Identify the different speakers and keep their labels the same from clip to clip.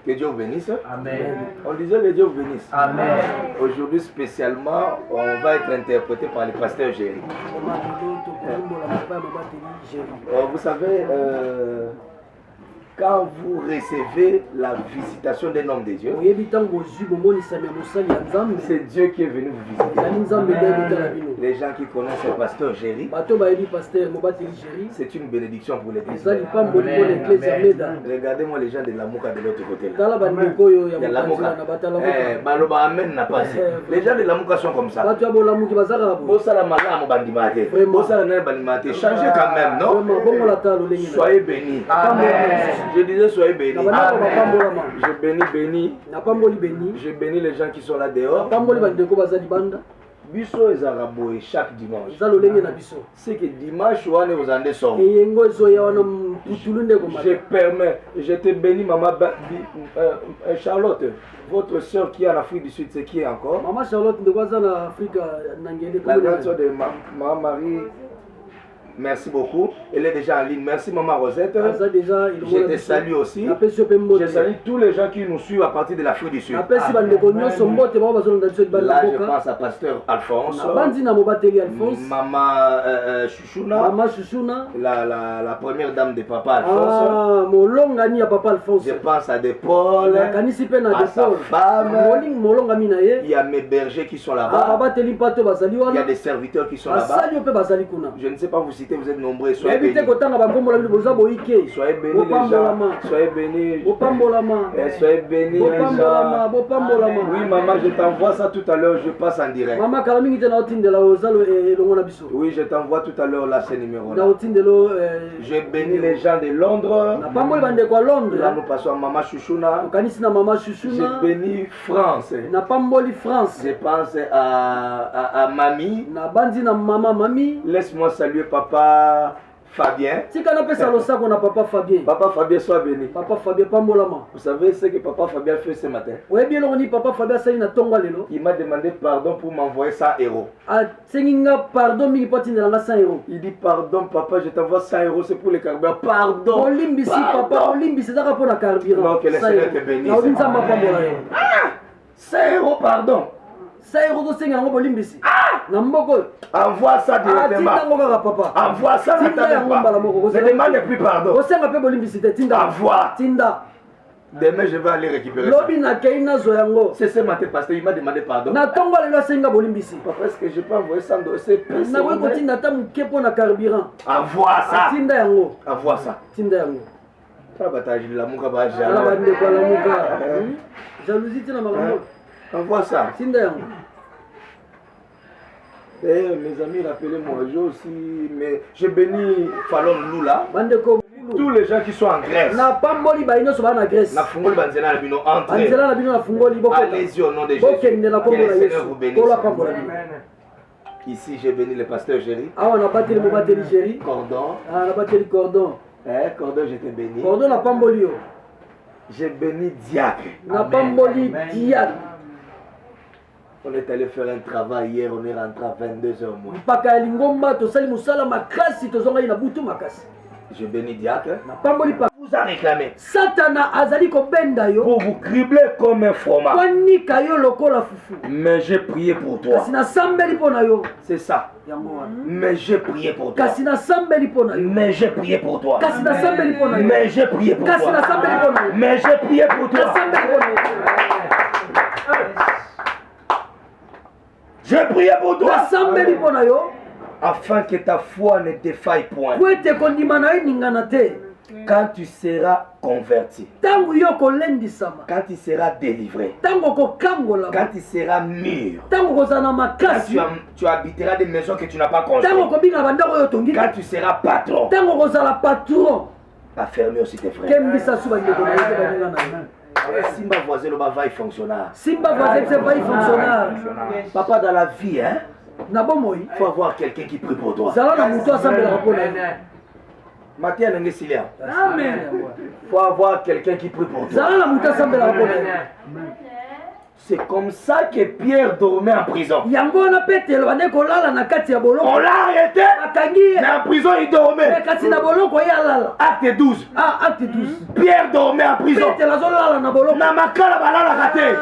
Speaker 1: Que Dieu vous bénisse.
Speaker 2: Amen.
Speaker 1: On disait que Dieu vous bénisse.
Speaker 2: Amen.
Speaker 1: Aujourd'hui spécialement, on va être interprété par le pasteur Géry. Vous savez, quand vous recevez la visitation d'un homme de Dieu, c'est Dieu qui est venu vous visiter. Les gens qui connaissent le pasteur Géry, c'est une bénédiction pour l'Église. Regardez-moi les gens de Lamouka de l'autre côté. Il y a Lamouka. Amen n'a pas. Les gens de Lamouka sont comme ça. Changez quand même, non? Soyez bénis. Je disais soyez bénis. Je bénis les gens qui sont là dehors. Biso est araboué chaque dimanche. C'est que dimanche, on est aux Andes. Je te bénis, maman Charlotte, votre soeur qui est en Afrique du Sud, c'est qui encore?
Speaker 3: Maman Charlotte,
Speaker 1: la grande soeur de maman Marie. Merci beaucoup. Elle est déjà en ligne. Merci maman Rosette. Je te salue aussi. Je salue tous les gens qui nous suivent à partir de l'Afrique du Sud. Là, je pense à pasteur Alphonse. Maman Chouchouna. La première dame de papa Alphonse. Je pense à De Paul. À sa femme. Il y a mes bergers qui sont là-bas. Il y a des serviteurs qui sont là-bas. Je ne sais pas vous citer, vous êtes nombreux. Soyez bénis. Soyez bénis les gens. Soyez bénis. Soyez bénis les gens. Oui maman, je t'envoie ça tout à l'heure, je passe en direct. Oui, je t'envoie tout à l'heure là ce numéro là. Je bénis les gens de Londres. Là nous passons à maman Chouchouna. Je bénis France. Je pense à mamie. Laisse-moi saluer papa Fabien. Papa Fabien, sois béni. Vous savez ce que papa Fabien fait ce matin? Il m'a demandé pardon pour m'envoyer 100 euros. Il dit pardon papa, je t'envoie 100 euros, c'est pour le carburant. Pardon. Non, que le Seigneur te bénisse. 100 euros, pardon. Envoie ça directement. Envoie ça directement. Ne demande plus pardon. Envoie. Demain je vais aller récupérer ça. C'est ce matin pasteur, il m'a demandé pardon. Papa, est-ce que je peux envoyer 100 $? C'est plus. Envoie ça. Envoie ça. Envoie ça. Mes amis, rappelez-moi, j'ai aussi, mais je bénis Fallon Lula. Tous les gens qui sont en Grèce. Allez-y au nom de Jésus. Que le Seigneur vous bénisse. Ici, j'ai béni le pasteur Géry. Cordon. Cordon, je t'ai béni. J'ai béni Diacre. On est allé faire un travail hier, on est rentré à 22h moins. Je bénis Diacre. Vous a réclamé pour vous cribler comme un fromage. Mais j'ai prié pour toi. C'est ça. Mais j'ai prié pour toi. Mais j'ai prié pour toi. Mais j'ai prié pour toi. Mais j'ai prié pour toi. J'ai prié pour toi. Afin que ta foi ne défaille point. Quand tu seras converti, quand tu seras délivré, quand tu seras mûr, quand tu habiteras des maisons que tu n'as pas construites, quand tu seras patron, affermis aussi tes frères. Simba voisin le va y fonctionnaire. Papa, dans la vie, hein, il faut avoir quelqu'un qui prie pour toi. Matin, il faut avoir quelqu'un qui prie pour toi. C'est comme ça que Pierre dormait en prison.
Speaker 2: On l'a
Speaker 1: arrêté, mais en prison il dormait. Acte 12.
Speaker 2: Acte 12.
Speaker 1: Pierre dormait en prison. Namakala balala kate.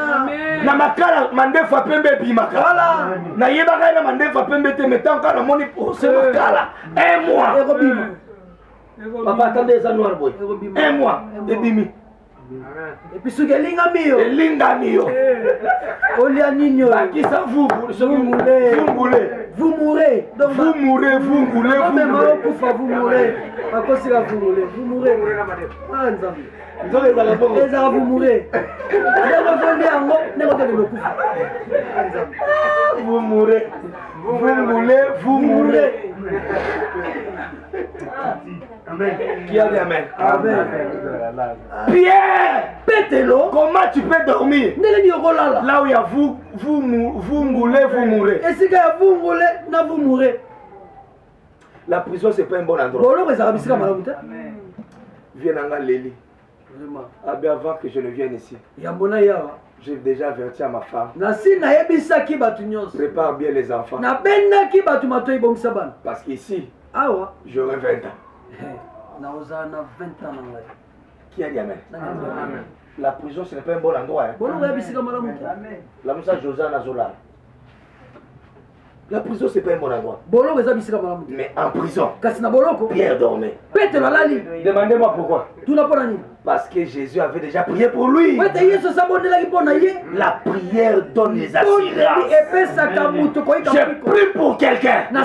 Speaker 1: Namakala mandefa pembe bimaka. Na yebaka na mandefa pembe te metanka na moni procès makala. Un mois. Papa attendez ça noir boy. Un mois et demi.
Speaker 2: Et puis ce que l'ingami
Speaker 1: l'ingami
Speaker 2: Olia Nino
Speaker 1: qui ça vous mourrez
Speaker 2: vous mourrez donc
Speaker 1: vous mourrez vous mourrez
Speaker 2: vous mourrez à cause de vous mourrez ah nzambe vous mourrez
Speaker 1: vous mourrez vous mourrez Amen. Qui a dit amen?
Speaker 2: Amen.
Speaker 1: Pierre,
Speaker 2: Pételo.
Speaker 1: Comment tu peux dormir? Là où il y a vous mourrez, vous mourrez.
Speaker 2: Et si vous mourrez,
Speaker 1: la prison c'est pas un bon endroit. Viens dans Léli. Avant que je ne vienne ici. J'ai déjà averti à ma femme. Prépare bien les enfants. Parce qu'ici, j'aurai 20 ans. Qui a dit amen? La prison ce n'est pas un bon endroit. La Moussa Josana Zola. La prison c'est pas un bon endroit. Mais en prison, Pierre dormait. Demandez-moi pourquoi. Parce que Jésus avait déjà prié pour lui. La prière donne les assurances. Je prie pour quelqu'un. Dans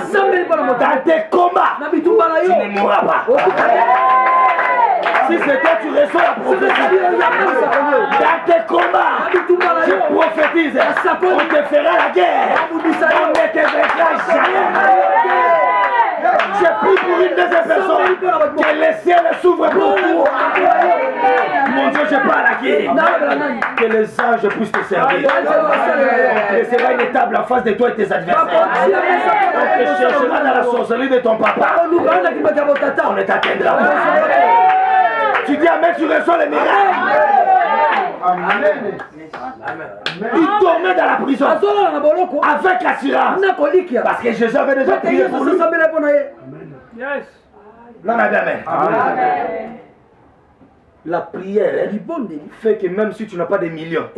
Speaker 1: tes combats, tu ne mourras pas. Si c'est toi, tu reçois la prophétie. Dans tes combats, je prophétise. On te fera la guerre. On ne te vaincra jamais. Je prie pour une deuxième personne. Que le ciel s'ouvre pour toi. Mon Dieu, je parle à qui? Que les anges puissent te servir. Que sera une table en face de toi et tes adversaires. On te cherchera dans la sorcellerie de ton papa. On ne t'atteindra pas. Tu dis amen, tu reçois les miracles. Amen. Il dormait dans la prison avec assurance. Parce que Jésus avait déjà prié pour lui. Non, amen. La prière fait que même si tu n'as pas de millions,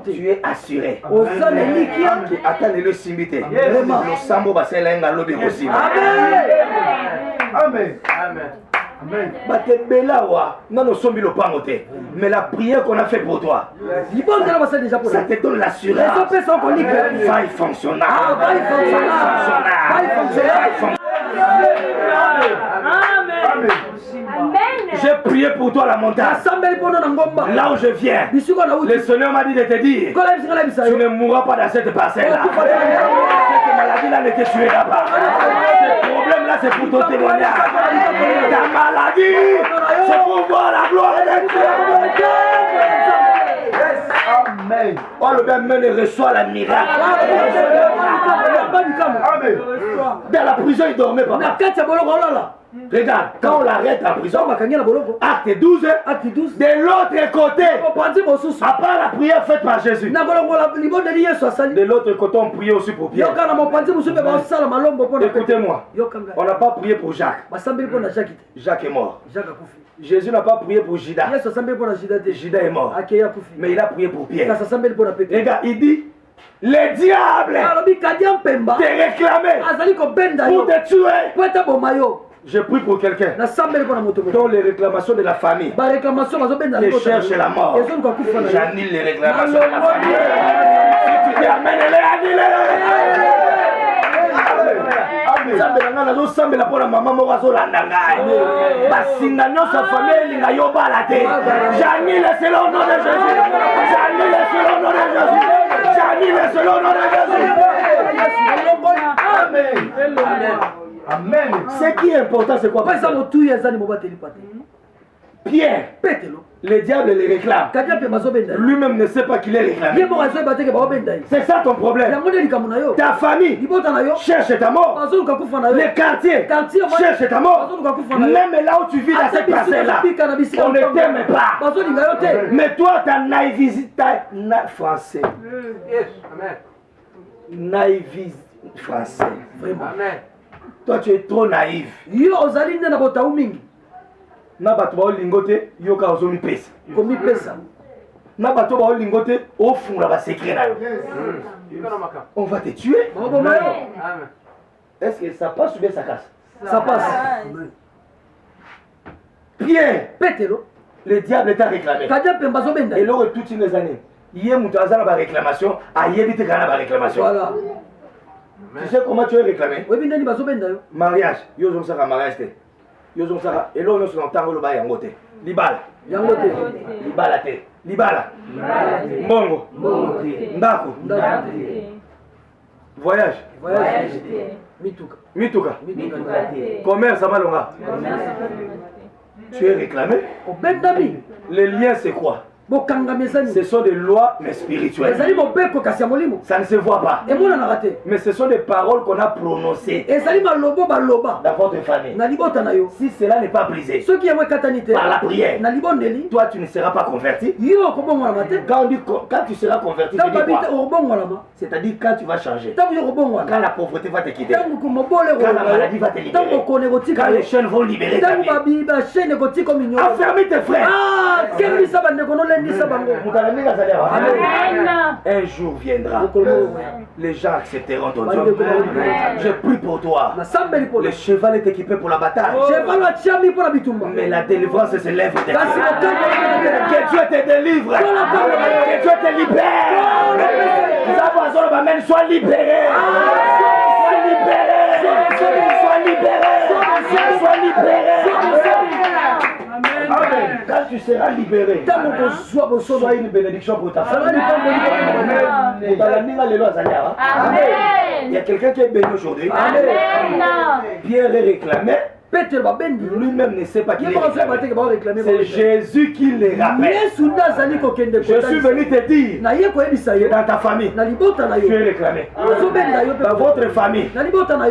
Speaker 1: tu es assuré. Attends le simité. Le sambo baselenga lobi aussi. Amen. Mais la prière qu'on a fait pour toi, ça te donne l'assurance. Va y fonctionner. J'ai prié pour toi la montagne. Là où je viens, le Seigneur m'a dit de te dire, tu ne mourras pas dans cette parcelle-là. Cette maladie-là ne te tuera pas. Ce problème-là, c'est pour ton témoignage. Ta maladie, c'est pour voir la gloire de Dieu. Amen. Oh, le bien même reçoit la miracle. Dans la prison, il dormait pas. Regarde, quand on l'arrête en prison, acte 12, de l'autre côté, à part la prière faite par Jésus, de l'autre côté, on priait aussi pour Pierre. Écoutez-moi, on n'a pas prié pour Jacques. Jacques est mort. Jésus n'a pas prié pour Judas. Judas est mort. Mais il a prié pour Pierre. Regarde, il dit, le diable te réclamait pour te tuer. Je prie pour quelqu'un dont les réclamations de la famille qui cherche la mort. J'annule les réclamations de la famille. Si tu dis amen, j'annule selon le nom de Jésus. J'annule selon le nom de Jésus. J'annule selon le nom de Jésus. Amen. Amen. Ce qui est important, c'est quoi? Pierre, le diable les réclame. Lui-même ne sait pas qu'il est réclamé. C'est ça ton problème. Ta famille cherche ta mort. Les quartiers cherchent ta mort. Même là où tu vis dans cette parcelle-là, on ne t'aime pas. Mais toi, ta naïveté, français. Naïveté, français.
Speaker 2: Amen.
Speaker 1: Toi, tu es trop naïf. Na bato ba lingote yo ka ozo mi pesa.
Speaker 2: Komi pesa.
Speaker 1: Na bato ba lingote au fond là ba secret na yo. On va te tuer. Est-ce que ça passe ou bien ça casse?
Speaker 2: Ça passe.
Speaker 1: Pierre,
Speaker 2: Pételo.
Speaker 1: Le diable t'a réclamé. Et là toutes les années. Hier mutuaza na ba réclamation, ayebi te kana ba réclamation.
Speaker 2: Voilà.
Speaker 1: Tu sais comment tu es réclamé?
Speaker 2: Oui, bindani bazobenda yo.
Speaker 1: Mariage, yo zo saka mariage. Yo zo saka et là on se entend le ba yango te. Libala.
Speaker 2: Yango te.
Speaker 1: Libala te. Libala. Mbongo. Ndako. Voyage.
Speaker 2: Voyage. Mituka.
Speaker 1: Mituka. Commerce à Malonga. Tu es réclamé. Le lien c'est quoi? Ce sont des lois mais spirituelles. Ça ne se voit pas. Mais ce sont des paroles qu'on a prononcées dans votre famille. Si cela n'est pas brisé par la prière, toi tu ne seras pas converti. Quand tu seras converti, c'est-à-dire quand tu vas changer, quand la pauvreté va te quitter, quand la maladie va te libérer, quand les chaînes vont libérer ta vie. Affermis tes frères. Un jour viendra, les gens accepteront ton Dieu. Je prie pour toi. Le cheval est équipé pour la bataille. Mais la délivrance se lève de toi. Que Dieu te délivre. Que Dieu te libère. Sois libéré. Sois libéré. Sois libéré. Sois libéré. Amen. Quand tu seras libéré, sois une bénédiction pour ta famille. Amen. Il y a quelqu'un qui est béni aujourd'hui. Pierre est réclamé. Lui-même ne sait pas qu'il est réclamé. C'est Jésus qui le rappelle. Je suis venu te dire que dans ta famille, tu es réclamé. Dans votre famille,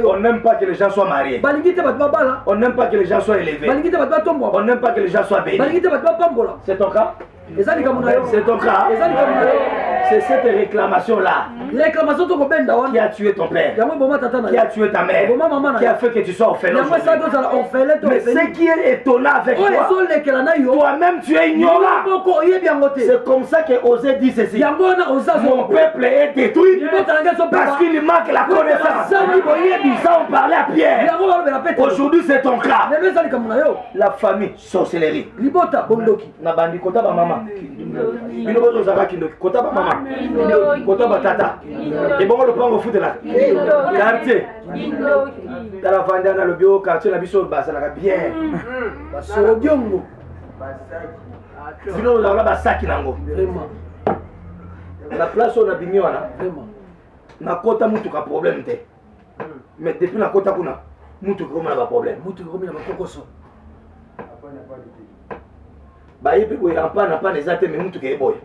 Speaker 1: on n'aime pas que les gens soient mariés. On n'aime pas que les gens soient élevés. On n'aime pas que les gens soient bénis. C'est ton cas? C'est ton cas? C'est cette réclamation-là qui a tué ton père, qui a tué ta mère, qui a fait que tu sois orphelin. Mais ce qui est étonnant avec toi, toi-même tu es ignorant. C'est comme ça que Osée dit ceci: mon peuple est détruit parce qu'il manque la connaissance. Ça on parlait à Pierre. Aujourd'hui c'est ton cas. La famille, sorcellerie. Nabandi kota ba mama. Bino bozo zaka kindoki kota ba mama. Kota ba tata. Et bon le pango foot là. Quartier. Dans la vandana le bio quartier la biso basa la bien. Baso diongo. Bino la ba saki nango. Vraiment. La place on a bimi wana. Vraiment. Na kota mutu ka problème te. Mais depuis la kota kuna mutu ko na ba problème. Mutu ko na ba kokoso. Bayebi boy apana pas les athées mais mutu ke boy.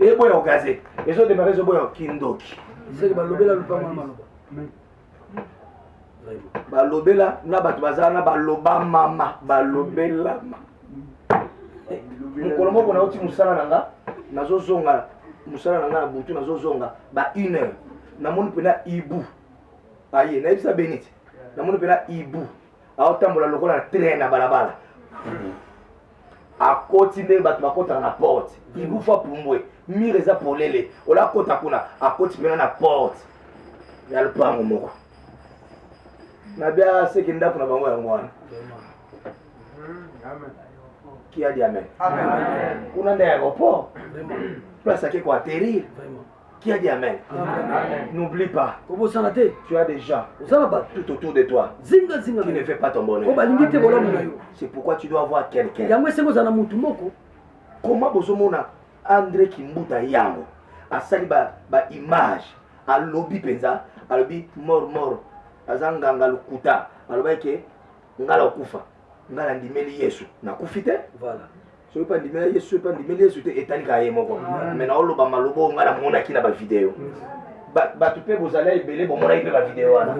Speaker 1: Et boy ogazé. Les autres démarrer boy kindoki.
Speaker 2: C'est que balobela le pas maloba.
Speaker 1: Balobela na bato bazana baloba mama balobela. Mukolombo kona oti musala nanga nazo zonga musala nanga na butu nazo zonga ba 1 heure. Namoni pena ibu. Aye na bisa benite. Namoni pena ibu. Aotambola lokola na train na balabala. A continuer bato bakota na porte. Ibu fa pumbwe. Mireza polele. Ola kota kuna a continuer na porte. Ya le pango moko. Na bia se kinda kuna bango yango wana. Amen. Qui a dit amen? Amen. On a un aéroport. Place à qui quoi atterrir. Qui a dit amen? Amen. N'oublie pas. Tu as des gens tout autour de toi qui ne fait pas ton bonheur. C'est pourquoi tu dois avoir quelqu'un. Comment bozomona André Kimbuta yango asali ba image a lobby penza a lobby mort azanganga lukuta aloba ke ngala okufa ngala ndimeli Yesu nakufite. Voilà. Je veux pas dire mais Yesu pas dire mais Yesu te etani ka yemoko. Mais na oloba malobo ngala mona ki na ba vidéo. Ba tu peux vous aller belé bon mona ipe ba vidéo wana.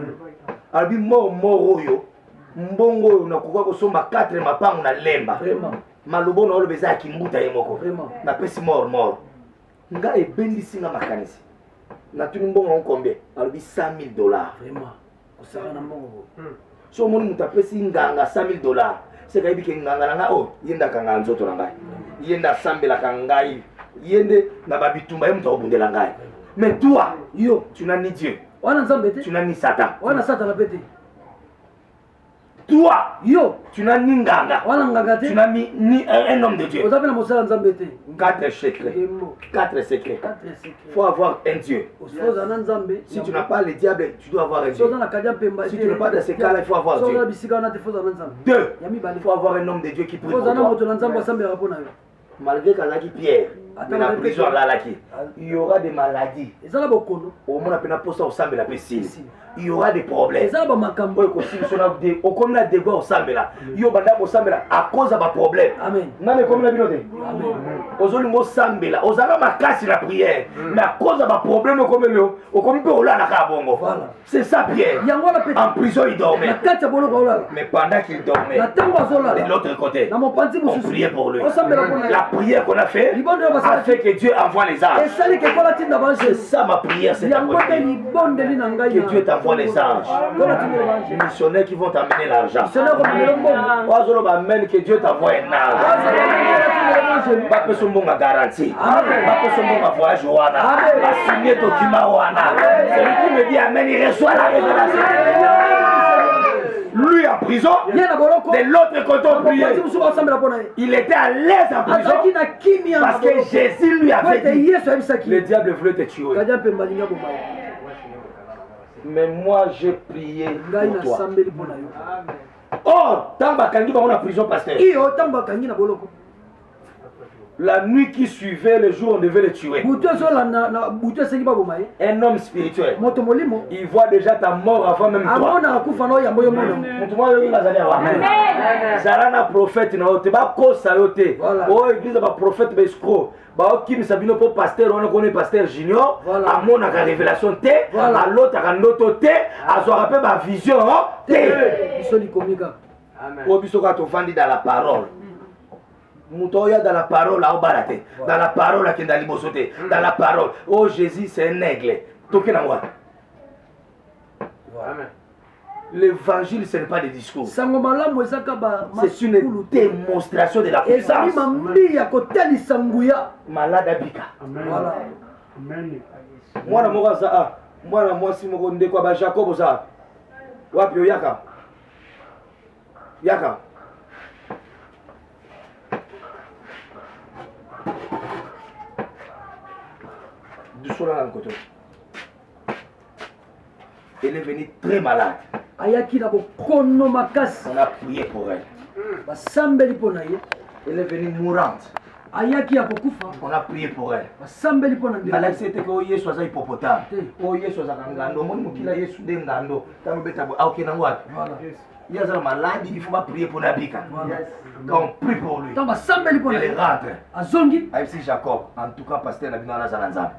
Speaker 1: Albi mort oyo. Mbongo oyo na koka ko somba 4 mapango na lemba.
Speaker 2: Vraiment.
Speaker 1: Malobo na olobe za kimbuta yemoko.
Speaker 2: Vraiment.
Speaker 1: Na pesi mort. Nga ebendisi nga makanisi. Na tuni mbongo on combien? Albi $100,000.
Speaker 2: Vraiment. Osaka na mbongo.
Speaker 1: So moni mutapesi nganga $100,000. C'est que il nganga nga oh yenda kanga nzoto na ngai. Yenda sambela kangai. Yende na babitumba yemu tobundela ngai. Mais toi, yo, tu n'as ni Dieu.
Speaker 2: Wana nzambe te.
Speaker 1: Tu n'as ni Satan.
Speaker 2: Wana Satan na pete.
Speaker 1: Toi,
Speaker 2: Yo,
Speaker 1: tu n'as ni nganga.
Speaker 2: wana nganga te.
Speaker 1: Tu n'as ni un homme de Dieu.
Speaker 2: Ozape na mosala nzambe te.
Speaker 1: 4 secrets. 4 secrets. Faut avoir un Dieu.
Speaker 2: Osoza na nzambe.
Speaker 1: Si tu n'as pas le diable, tu dois avoir un Dieu.
Speaker 2: Soza na kadia pemba.
Speaker 1: Si tu n'as pas de ces cas-là, il faut avoir Dieu.
Speaker 2: Soza bisika na te foza na nzambe.
Speaker 1: 2. Il faut avoir un homme de Dieu qui prie pour
Speaker 2: Foza na moto
Speaker 1: toi.
Speaker 2: na nzambe asambe rapona yo.
Speaker 1: Malgré Kazaki Pierre, mais la prison là, il y aura des maladies.
Speaker 2: Ezala bokono.
Speaker 1: Au moins, on a pour ça au sambe la piscine. Il y aura des problèmes.
Speaker 2: Ezala ba makambo.
Speaker 1: Au comme la dégoût au sambe là. Il y aura au sambe là à cause de ma problème.
Speaker 2: Amen.
Speaker 1: Non mais comme la binote.
Speaker 2: Amen.
Speaker 1: Aux autres mots sambe là. Aux autres ma casse la prière. Mais à cause de ma problème comme le, au comme peut rouler la cabongo.
Speaker 2: Voilà.
Speaker 1: C'est ça Pierre. En prison il dormait.
Speaker 2: Na kati bolo ko ola.
Speaker 1: Mais pendant qu'il dormait.
Speaker 2: Na tango azola.
Speaker 1: De l'autre côté.
Speaker 2: Na mopanzi
Speaker 1: On
Speaker 2: mususu.
Speaker 1: priait pour lui.
Speaker 2: Osambe rapona.
Speaker 1: La prière qu'on a fait a fait que Dieu envoie les anges.
Speaker 2: Esali ke kola tinda ba
Speaker 1: C'est ça ma prière cette
Speaker 2: yango te
Speaker 1: après-midi.
Speaker 2: ni bondeli na ngai.
Speaker 1: Que Dieu t'envoie les anges. Les missionnaires qui vont t'amener l'argent.
Speaker 2: Missionnaire ko melo mbongo.
Speaker 1: Oazolo bamène que Dieu t'envoie un ange. Bape sombonga garantie. Bape sombonga voyage wana. Ba signer document wana. Celui qui me dit amen, il reçoit la révélation. Lui en prison, de l'autre côté on priait. Il était à l'aise en prison parce que Jésus lui avait dit le diable voulait te tuer. Mais moi j'ai prié pour toi. Oh, tant bakangi ba on a prison pasteur. La nuit qui suivait, le jour on devait le tuer. Un homme spirituel. Il voit déjà ta mort avant même toi. Zalana prophète na ote ba kosa yote. Oh église ba prophète ba escroc. Ba kim sabino po pasteur on connaît pasteur junior. A mon a révélation te, à l'autre a ndoto te, a zo rappel ba vision te. Amen. Obiso ka to fandi dans la parole. Moutoya dans la parole à Obarate, dans la parole à Kendali Bosote, dans la parole. Oh Jésus, c'est un aigle. Tokenangwa. L'évangile, ce n'est pas des discours. C'est une démonstration de la puissance. Malade Abika.
Speaker 2: Voilà.
Speaker 1: Moi, si mon gonde quoi, ba Jacob ça. Wapio yaka. Yaka. Elle est venue très malade. On a prié pour elle. Elle est venue mourante. On a prié pour elle. Malade c'était que Yesu aza hippopotame. Oh Yesu aza ngando. Moni mukila Yesu de ngando. Tamu beta bo auke na ngwat. Il y a un malade, il faut pas prier pour Nabika. Quand on prie pour lui, il rentre. Aïe Jacob, en tout cas, pasteur Nabina Nazananza.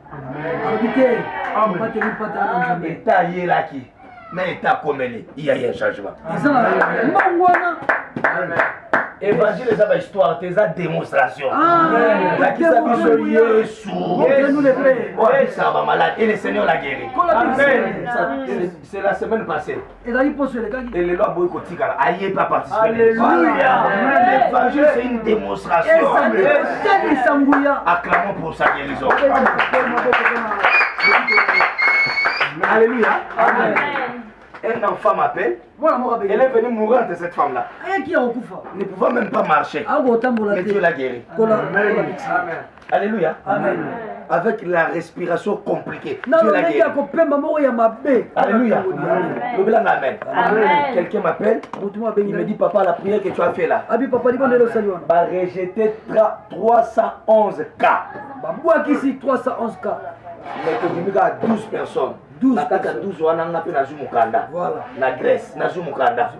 Speaker 1: État hiérarchie, mais état comme il y a un changement. Évangile, c'est une histoire, c'est une démonstration. Et le Seigneur l'a guéri. C'est la semaine passée. Et le loi Boykotika n'a pas participé. L'évangile, c'est une démonstration. Acclamons pour sa guérison. Alléluia. Amen. Un enfant m'appelle. Elle est venue mourante, cette femme-là. Ne pouvait même pas marcher. Mais Dieu l'a guéri. Alléluia. Amen. Avec la respiration compliquée. Dieu l'a guéri. Alléluia. Amen. Quelqu'un m'appelle. Il me dit, papa, la prière que tu as fait là. Va rejeter 311 cas. Mais que tu me 12 personnes. nakaka 12 wana nga pe nazu mukanda na Grèce nazu mukanda.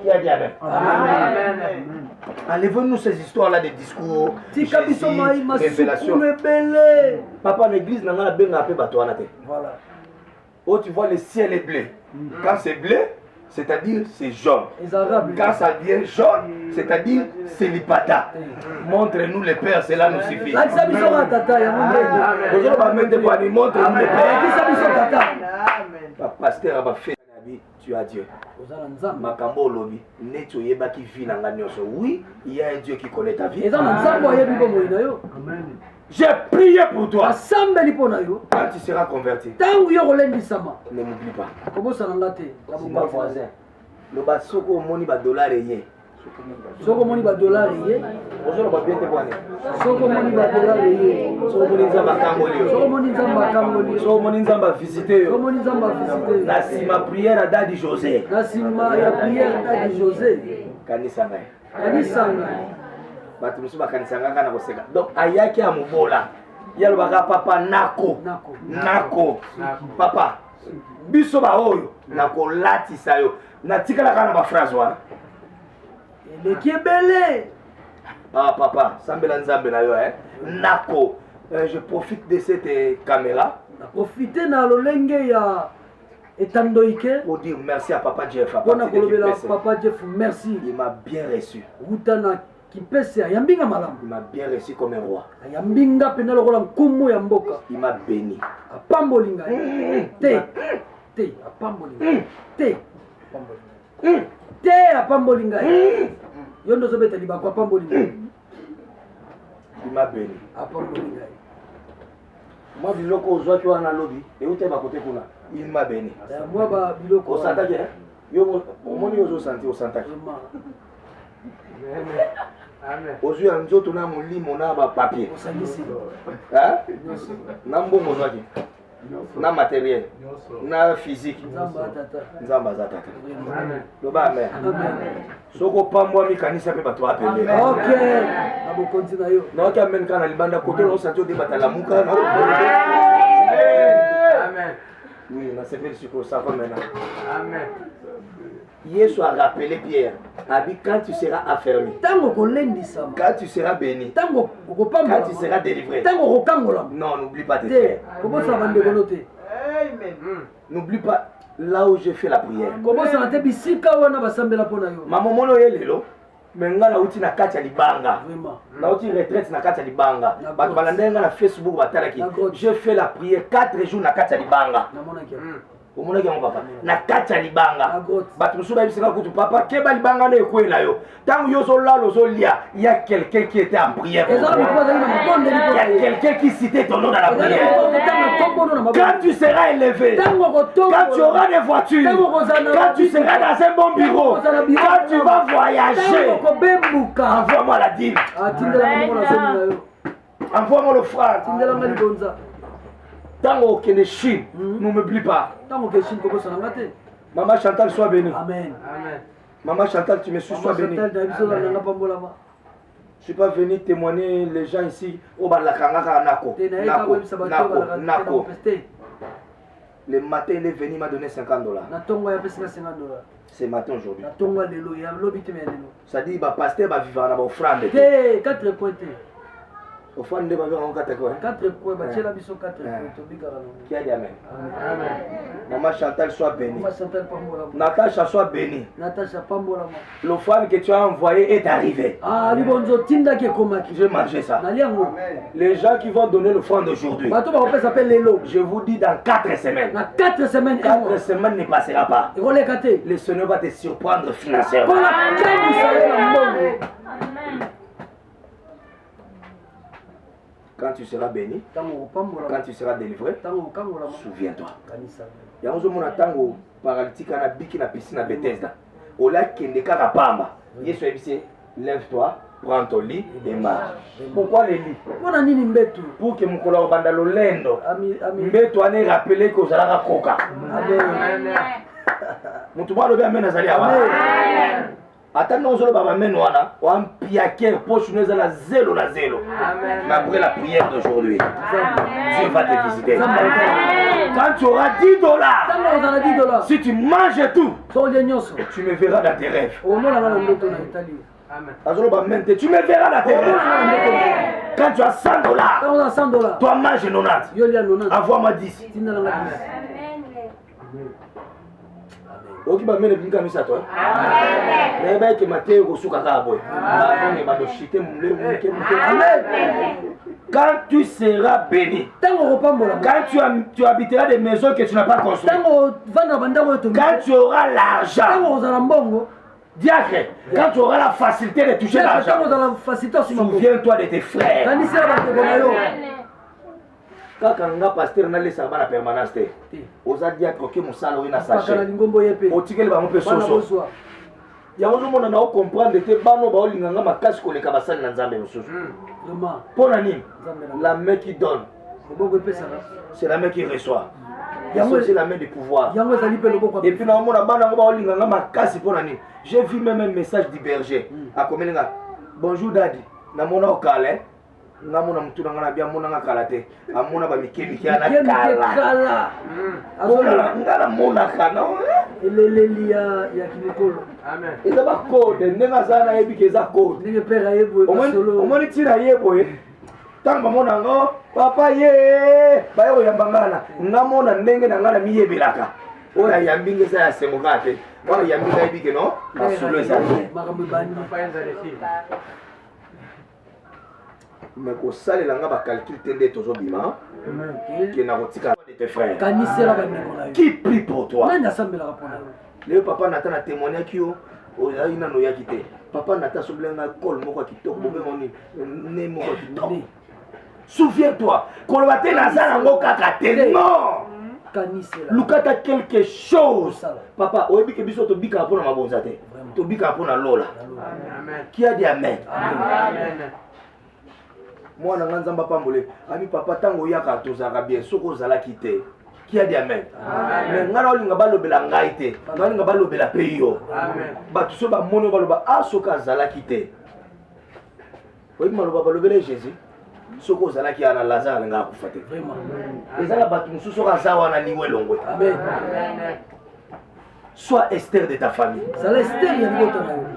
Speaker 1: Qui a dit amen? Enlevez-nous ces histoires là de discours, révélations. Papa l'église n'a pas bien appelé bateau wana te. Voilà. Oh, tu vois le ciel est bleu. Quand c'est bleu, c'est-à-dire c'est jaune. Quand ça devient jaune, c'est-à-dire c'est l'ipata. Montre-nous le Père, cela nous suffit. Montre-nous le Père. Pasteur a fait tu as Dieu. Makambo lobi, neto yeba qui vit dans la nyonso. Oui, il y a un Dieu qui connaît ta vie. J'ai prié pour toi. Quand tu seras converti, ne m'oublie pas. C'est mon voisin. Le basoko au moni ba dollar yé.
Speaker 2: Soko moni ba dollar yé.
Speaker 1: Bonjour ba bien te boné.
Speaker 2: Soko moni ba dollar yé.
Speaker 1: Soko moni nzamba kangoli.
Speaker 2: Soko moni nzamba kangoli.
Speaker 1: Soko moni nzamba visiter.
Speaker 2: Soko moni nzamba visiter.
Speaker 1: La sima prière à Dadi José.
Speaker 2: La sima ya prière Dadi José.
Speaker 1: Kanisa ngai.
Speaker 2: Kanisa ngai.
Speaker 1: Batu musu bakanisa ngaka na koseka. Donc ayaki ya mubola. Yalo baka papa nako. Nako. Papa. Biso ba oyo nako latisa yo. Natikala kana ba phrase wana.
Speaker 2: Le kebele.
Speaker 1: Ah papa, sambela nzambe na yo Nako. Je profite de cette caméra.
Speaker 2: Profiter na lolenge ya etandoike
Speaker 1: pour dire merci à papa Jeff.
Speaker 2: Papa Jeff, merci.
Speaker 1: Il m'a bien reçu.
Speaker 2: Utana kipese yambinga malamu.
Speaker 1: Il m'a bien reçu comme un roi.
Speaker 2: Yambinga pena lokola nkumu ya mboka.
Speaker 1: Il m'a béni.
Speaker 2: Apambolinga. Te apambolinga. Te apambolinga. Yondo zobeta libako apambolinga.
Speaker 1: Il m'a béni.
Speaker 2: Apambolinga.
Speaker 1: Moi biloko ozwa tu wana lobi et ute ba côté kuna. Il m'a béni.
Speaker 2: Moi ba biloko
Speaker 1: o santa ke yo moni ozo santi o santa ke. Amen. Ozwi nzoto na molimo na ba papier. Hein? Na mbongo zwaki. Na matériel. Na physique. Nzamba za tata. Loba amen. Soko pambwa mi kanisa pe bato apele.
Speaker 2: OK. Abo continue yo.
Speaker 1: Na ka men kana libanda koto no santi o de batalamuka na. Amen. Oui, on a servi le sucre, ça va maintenant. Amen. Yesu a rappelé Pierre, a dit quand tu seras affermi, quand tu seras béni, quand tu seras délivré, non, n'oublie pas tes frères. N'oublie pas là où j'ai fait la prière. Maman mono yelelo, menga na uti na kati ya libanga. Na uti retraite na kati ya libanga. Bato balandenga na Facebook batalaki. J'ai fait la prière 4 jours na kati ya libanga. Omona ki mon papa na kati ya libanga. Bato musuba bisinga kutu papa keba libanga na ekwela yo. Tangu yo so lalo so lia, il y a quelqu'un qui était en prière. Il y a quelqu'un qui citait ton nom dans la prière. Quand tu seras élevé, quand tu auras des voitures, quand tu seras dans un bon bureau, quand tu vas voyager, envoie-moi la dîme. Envoie-moi le franc. Tant que les Chine, ne m'oublie pas. Maman Chantal, sois bénie.
Speaker 2: Amen.
Speaker 1: Maman Chantal, tu me suis, sois bénie. Je ne suis pas venu témoigner les gens ici au Balakanga Nako. Nako. Le matin, il est venu, il m'a donné $50. C'est matin aujourd'hui. Ça dit, pasteur va vivre en offrande.
Speaker 2: 4 points.
Speaker 1: Offrande va vivre en 4 points.
Speaker 2: 4 points,
Speaker 1: Qui a dit amen? Maman Chantal, sois bénie. Natacha, sois bénie. L'offrande que tu as envoyée est arrivée. J'ai mangé ça. Les gens qui vont donner l'offrande aujourd'hui, je vous dis dans 4 semaines. 4 semaines ne passera pas. Le Seigneur va te surprendre financièrement. Quand tu seras béni, quand tu seras délivré, souviens-toi. Il y a un jour, tango paralytique na biki na piscine à Bethesda. Au lac Kendeka Pamba. Yesu a dit, lève-toi, prends ton lit et marche. Pourquoi les lits? Pour que mon collègue bandalo lendo. Mbeto ane rappelé que Zara Koka. Amen. Mon touma le bien amen azali. Attends, nous allons pas mettre wana, on piaquer poche nous à 0 na 0. Mais après la prière d'aujourd'hui, Dieu va te visiter. Quand tu auras $10, si tu manges tout, tu me verras dans tes rêves. Tu me verras dans tes rêves. Quand tu as $100, toi mange 90. Envoie-moi 10. Okiba mene binga misa toi. Mais ba ke maté ko suka ka boy. Ba ba do chite mule muke. Quand tu seras béni. Quand tu habiteras des maisons que tu n'as pas construites. Quand tu auras l'argent. Diacre, quand tu auras la facilité de toucher l'argent. Souviens-toi de tes frères. Quand on pasteur na lesa bana permanence te oza diacre ke musala we na sachet otikele ba mope soso ya ozo mona na comprendre te bano ba olinganga makasi koleka basali na nzambe mosusu pour nani la main qui donne c'est la main qui reçoit c'est la main du pouvoir et puis na mona bana ba olinganga makasi pour nani j'ai vu même un message du berger a komelinga bonjour daddy na mona okale ngamona mtu ngana bia mona ngakala te amona ba mikemiki ana kala ngala mona kana
Speaker 2: eleleli ya kimikolo
Speaker 1: amen eza ba code ndenga sana yebike eza code
Speaker 2: ndenge père yebo solo
Speaker 1: omoni tira yebo tamba mona ngo papa ye bayo yambangana ngamona ndenge na ngala miyebelaka oya yambinge sa ya semokate oya yambinga yebike no basolo eza
Speaker 2: makambo bani
Speaker 1: mais ko salela nga ba calcul tende tozo bima qui na rotika de tes frères
Speaker 2: kanisela ba nekola
Speaker 1: qui prie pour toi
Speaker 2: nani asambela kapona
Speaker 1: le papa nata na témoigner kio o ya ina no yakite papa nata soblenga kol moko kitoko bobe moni ne moko kitoko souviens-toi ko ba te na sala ngo kaka te non
Speaker 2: kanisela
Speaker 1: lukata quelque chose papa oyebi ke biso to bika pona mabonza te to bika pona lola amen qui a dit amen amen moi na nzamba pambole ami papa tango yaka tozaka bien soko zala kite qui a dit amen mais ngana olinga balobela ngai te ngalinga balobela pe yo amen ba tuso ba mono baloba asoka zala kite oyi maloba balobela Jésus soko zala ki ana Lazare nga akufa te vraiment ezala batu mususu ka zawa na liwe longwe amen sois Esther de ta famille.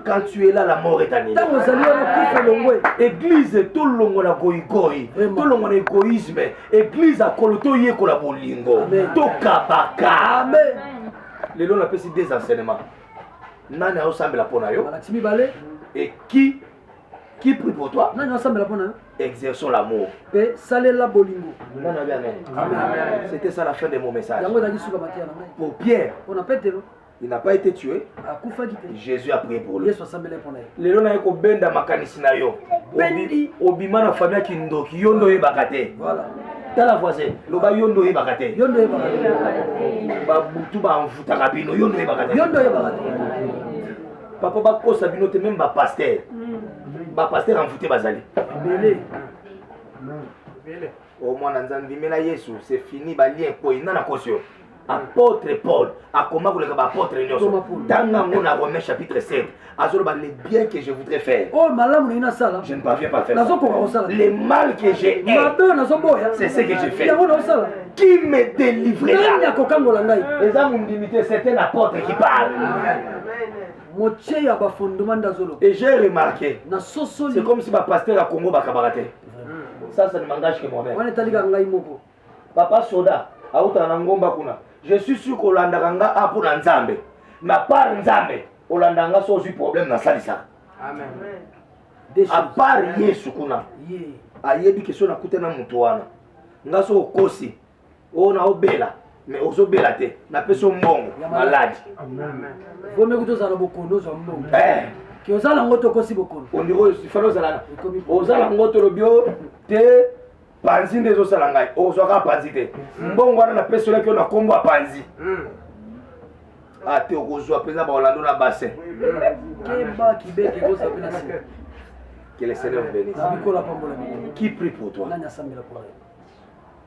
Speaker 1: Quand tu es là, la mort est annulée. Église, tout le monde a goïgoï, tout le monde a égoïsme. Église a koloto yé kola bolingo, to kabaka. Amen. Les gens appellent des enseignements. Nani a ensemble la pona yo. Et qui prie pour toi? Nani ensemble la pona yo. Exerçons l'amour.
Speaker 2: Et salé la bolingo.
Speaker 1: C'était ça la fin de mon message. Pour Pierre.
Speaker 2: On a pété.
Speaker 1: Il n'a pas été tué. Jésus a prié pour lui. Les gens ont benda makanisi na yo. Obima na famille qui ndoki yondo e bakate. Voilà. Dans la voisine, loba yondo e bakate. Yondo e bakate. Ba butu ba mfuta kabino yondo e bakate. Yondo e bakate. Papa ba kosa bino te même ba pasteur. Ba pasteur en fouté bazali. Belé. Au moins dans Nzambimela Yesu, c'est fini ba lien ko ina na kosio. Apôtre Paul a comment vous le apôtre Nyoso dans mon Romains chapitre 7 azoloba les biens que je voudrais faire je ne parviens pas à faire ça. Les mal que j'ai c'est ce que j'ai fait qui me délivrera les hommes d'imiter c'est un apôtre qui parle et j'ai remarqué c'est comme si ma pasteur à Congo bakabarate ça ne m'engage que moi-même papa soda auta na ngomba kuna je suis sûr que l'andanga a pour Nzambe mais pas Nzambe olandanga so du problème na salisa amen à part Yesu kuna ayebi que so na kutena mutu wana ngaso okosi ona obela mais ozobela te na peso mbongo malade amen
Speaker 2: vome kutoza na bokondo za mbongo ki ozala ngoto kosi bokondo
Speaker 1: ondiro ifalo zala ozala ngoto lobio te panzi ndezo sala ngai ozwaka panzi te mbongo wana na peso leki na kombo panzi ate okozwa peza ba Orlando na bassin
Speaker 2: keba kibeke koza pena si
Speaker 1: que le Seigneur bénisse qui prie pour toi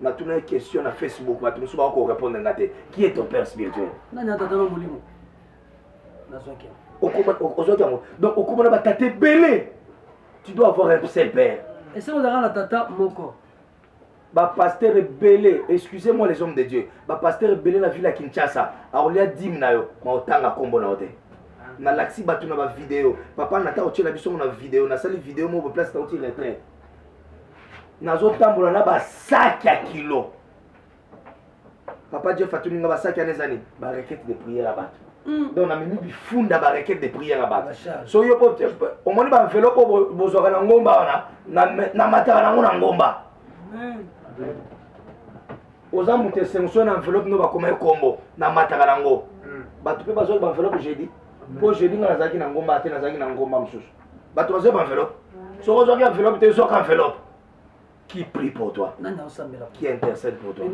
Speaker 1: na tuna question na Facebook ba tumusu ba ko répondre ngate qui est ton père spirituel
Speaker 2: nani atata na molimo na zwaki
Speaker 1: Donc au comment tata belé. Tu dois avoir un seul père.
Speaker 2: Et si vous avez la tata moko.
Speaker 1: Pasteur belé, excusez-moi les hommes de Dieu. Pasteur belé la ville à Kinshasa. Aolia dim na yo, ma otanga kombo na ote. Na laksi batu na ba vidéo. Papa nata otie la biso na vidéo, na sali vidéo mo place ta otie retrait. Nazo tambola na ba sac à kilo. Papa Dieu fatuni nga ba sac à nezani, ba requête de prière à battre. Donc na mimi bifunda ba requête de prière à battre. So yo po o moni ba enveloppe bozwa na ngomba na mataka na ngona ngomba. Oza mute senso na enveloppe no ba koma kombo na mataka na ngo. Batu pe bazwa ba enveloppe jeudi. Po jeudi nga nazaki na ngomba te nazaki na ngomba msusu. Batu bazwa ba enveloppe. So ozwa ki enveloppe te so ka enveloppe. Qui prie pour toi? Qui intercède pour toi?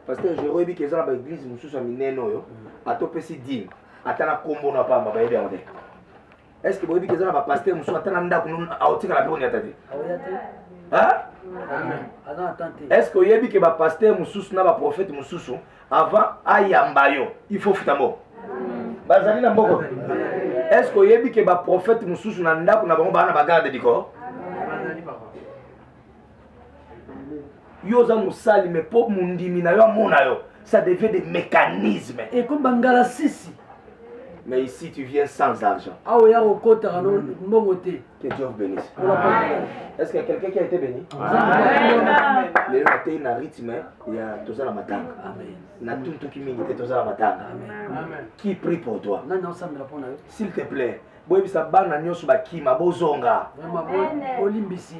Speaker 1: Pasteur Jérôme dit que ça l'église nous sommes mineno yo. Atopesi dim. Atana kombo na pamba ba yebe ande. Est-ce que vous dites que ça va pasteur nous atana ndako nous aotika la pe on yatate? Hein? Amen. Est-ce que vous dites que ba pasteur mususu na ba prophète mususu avant ayambayo il faut futamo? Bazali na mboko. Est-ce que vous dites que ba prophète mususu na ndako na bango ba na bagarde diko? Yoza musali mais pour mundimi na yo mona yo ça devient des mécanismes
Speaker 2: et comme bangala sisi.
Speaker 1: Mais ici tu viens sans argent.
Speaker 2: Ah oui, au côté mbongoté.
Speaker 1: Que Dieu vous bénisse. Est-ce qu'il y a quelqu'un qui a été béni? Amen. Les matin na rythme il y a tout ça la matanga. Amen. Na tout qui mingi tout ça la matanga. Amen. Qui prie pour toi? S'il te plaît. Boyebi sa bana nyoso bakima bozonga.
Speaker 2: Vraiment olimbisi.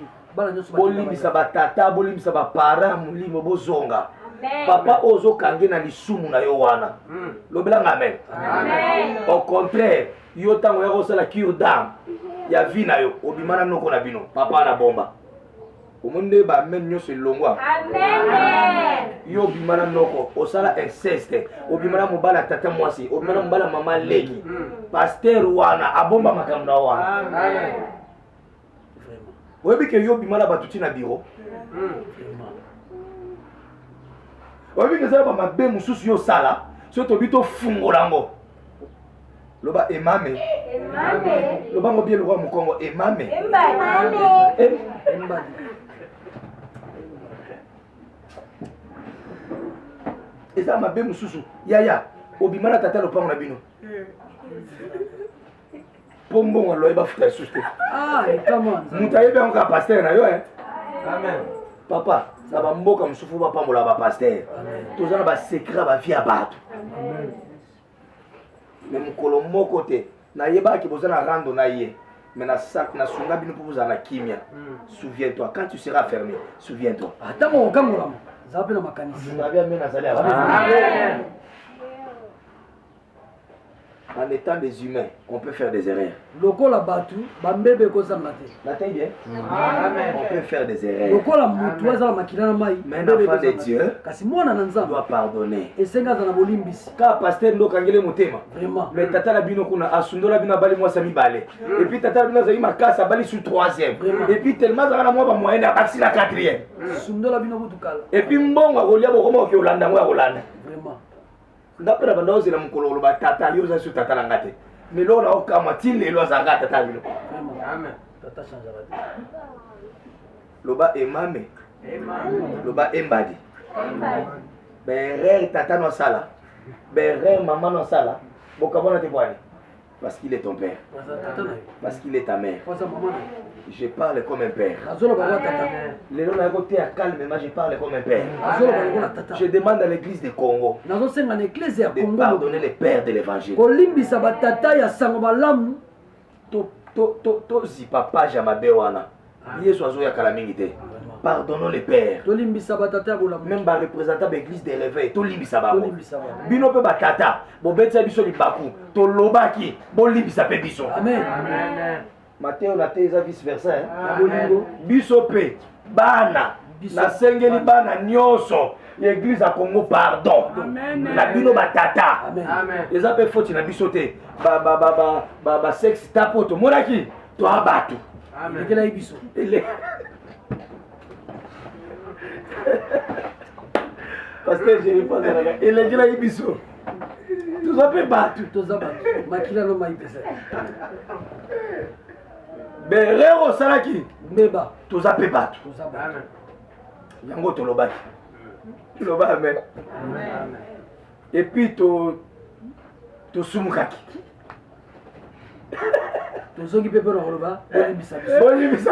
Speaker 1: Bolimbisa batata, bolimbisa ba para mulimo bozonga. Papa ozo kange na lisumu na yo wana. Lobelanga amen. Amen. Au contraire, yo tango ya kosala cure d'âme. Ya vie na yo obimana noko na bino. Papa na bomba. Omonde ba men nyoso elongwa. Amen. Yo obimana noko osala inceste. Obimana mobala tata mwasi, obimana mobala mama leki. Pasteur wana abomba makambo na wana. Amen. Vous voyez que yo bimala batuti na bureau. Vous voyez que ça va mabe mususu yo sala, so to bito fungolango. Loba emame. Emame. Loba ngo bien le roi mukongo emame. Emame. Emame. Et ça mabe mususu. Ya, obimala tata lo pango na bino. Pombo ngalo eba futa suste.
Speaker 2: Ah, comment?
Speaker 1: Mutaye be onka pasteur na yo Amen. Papa, ça va mboka musufu ba pambola ba pasteur. Tozana ba secret ba vie abatu. Amen. Mais mukolo moko te na yeba ki bozana rando na ye. Mais na sunga bino pour bozana kimia. Souviens-toi quand tu seras fermé, souviens-toi.
Speaker 2: Ata mo kamura. Zape na makanisi.
Speaker 1: Nabia mena zali Amen. En étant des humains, on peut faire des erreurs.
Speaker 2: Lokola batu, bambebe kosa mate.
Speaker 1: Nathalie bien. Amen. On peut faire des erreurs.
Speaker 2: Lokola mutu azala makila na mai.
Speaker 1: Mais l'enfant de Dieu
Speaker 2: kasi mwana na nzambe
Speaker 1: doit pardonner.
Speaker 2: Esenga za na bolimbisi.
Speaker 1: Ka pasteur ndo kangele motema.
Speaker 2: Vraiment.
Speaker 1: Mais tata la bino kuna asundola bino bali moi sami balé. Et puis tata la bino zali makasa bali sur 3e. Et puis tellement za na moi ba moyen na basi la 4e.
Speaker 2: Sundola bino kutukala.
Speaker 1: Et puis mbongo akolia bokoma ke Olanda ngo Olanda.
Speaker 2: Vraiment.
Speaker 1: Ndapela banda ozela mukolo ba tata yo za su tata la ngate. Mais là on a okama tile lo za ngata tata bino.
Speaker 2: Amen. Tata change la vie.
Speaker 1: Loba emame. Loba embadi. Berre tata no sala. Berre maman no sala. Bokabona te boani. Parce qu'il est ton père. Parce qu'il est ta mère. Je parle comme un père. Les gens n'ont à calme, mais je parle comme un père. Je demande à l'église de Congo de pardonner les pères de l'évangile. Si papa Jamabewana, pardonnons les pères. Même les représentants de l'église de réveil, Tolimbisa Babo. Bino pe batata, Bobetsa biso libaku, Tolobaki, Bolimbisa pe biso. Amen. Matteo na teza vice versa. Biso pe, Bana, na sengeli bana nyoso, l'église à Congo pardon. La bino batata. Amen. Les appels faute na biso te. Ba sexe tapoto, monaki, to abatu. Amen. Kela ibiso. Parce que je pas et les gens ils biso. Tout ça peut battre.
Speaker 2: Tout ça battre. Makila no maïpesa.
Speaker 1: Berero salaki.
Speaker 2: Meba.
Speaker 1: Tout ça peut battre.
Speaker 2: Tout ça battre.
Speaker 1: Yango to lobaki. Tu loba amen. Et puis to sumukaki.
Speaker 2: To zongi pepe no loba.
Speaker 1: Boni biso.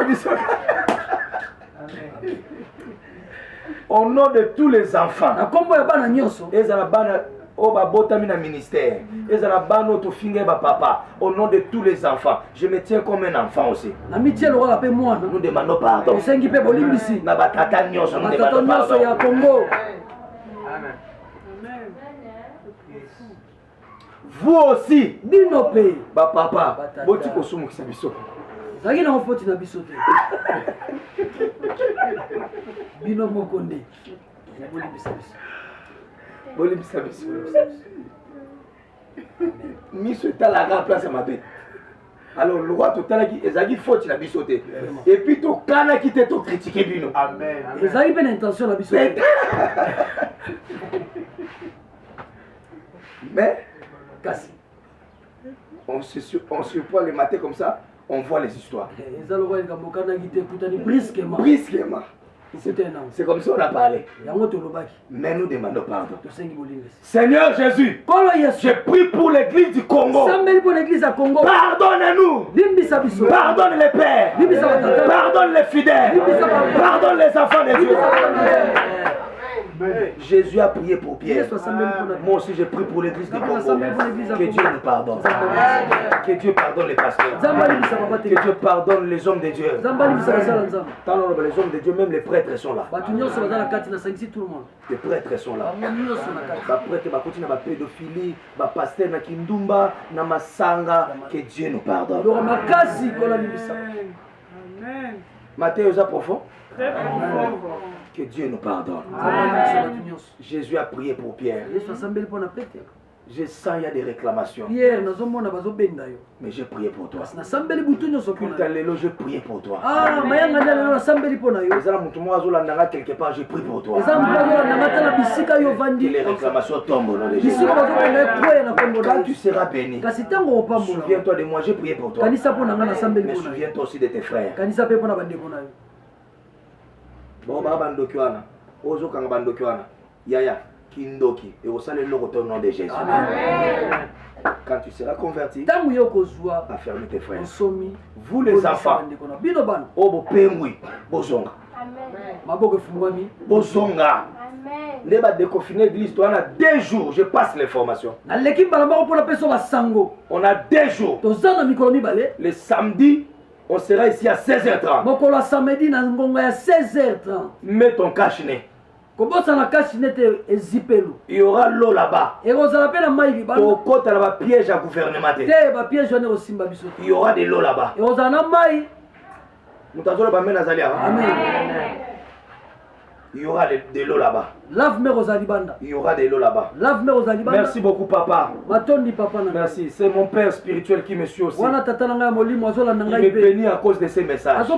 Speaker 1: Au nom de tous les enfants.
Speaker 2: Na kombo ya bana nyonso.
Speaker 1: Ezala bana oba botami na ministère. Ezala bana to finge ba papa. Au nom de tous les enfants, je me tiens comme un enfant aussi.
Speaker 2: Na mitié lo la pe moi.
Speaker 1: Nous demandons pardon.
Speaker 2: Osengi pe bolimbisi.
Speaker 1: Na batata nyonso nous demandons
Speaker 2: pardon. Ya Congo.
Speaker 3: Amen.
Speaker 1: Vous aussi,
Speaker 2: bino pe
Speaker 1: ba papa, boti ko sumu kisa biso.
Speaker 2: Zaki na mfoti na biso te. Bino mokonde.
Speaker 1: Bolimbisa biso. Miso etala place à ma bête. Alors le roi total qui ezaki faute na biso te. Et puis to kana ki te to critiquer bino.
Speaker 3: Amen.
Speaker 2: Ezaki ben intention na biso te.
Speaker 1: Mais kasi on surprend le matin comme ça, on voit les histoires. Brusquement. C'est comme ça qu'on a parlé. Mais nous demandons pardon. Seigneur Jésus, je prie pour l'église du Congo. Pardonne-nous. Pardonne les pères. Pardonne les fidèles. Pardonne les enfants de Dieu. Jésus a prié pour Pierre. Moi aussi je prie pour l'église du Congo. Que Dieu nous pardonne. Que Dieu pardonne les pasteurs. Que Dieu pardonne les hommes de Dieu. Les hommes de Dieu, même les prêtres sont là. Les prêtres sont là. Les prêtres sont là. Pédophilie, les pasteurs na Kindumba, na Masanga. Que Dieu nous pardonne. Matthieu est profond. Que Dieu nous pardonne. Jésus a prié pour Pierre. Je sens il y a des réclamations. Mais j'ai prié pour toi. Je prié pour toi. Quelque part, j'ai prié pour toi. Que les réclamations tombent au nom de Jésus. Quand tu seras béni, souviens-toi de moi, j'ai prié pour toi. Mais souviens-toi aussi de tes frères. Bon, bandoki wana ozo kanga bandoki wana yaya kindoki et au salé le au nom de Jésus. Amen. Quand tu seras converti, affermis tes frères. Vous les enfants, obo pengui bozonga. Amen. Bozonga. Amen. Ne ba déconfiner l'église toi on a 2 jours, je passe l'information. On a 2 jours. Le samedi on sera ici à 16h30. Mets ton cache-nez. Il y aura l'eau là-bas. Il y piège à gouvernement. Il y aura de l'eau là-bas. Il y aura de l'eau là-bas. Il y aura de l'eau là-bas. Merci beaucoup papa. Merci. C'est mon père spirituel qui me suit aussi. Il me bénit à cause de ces messages. Je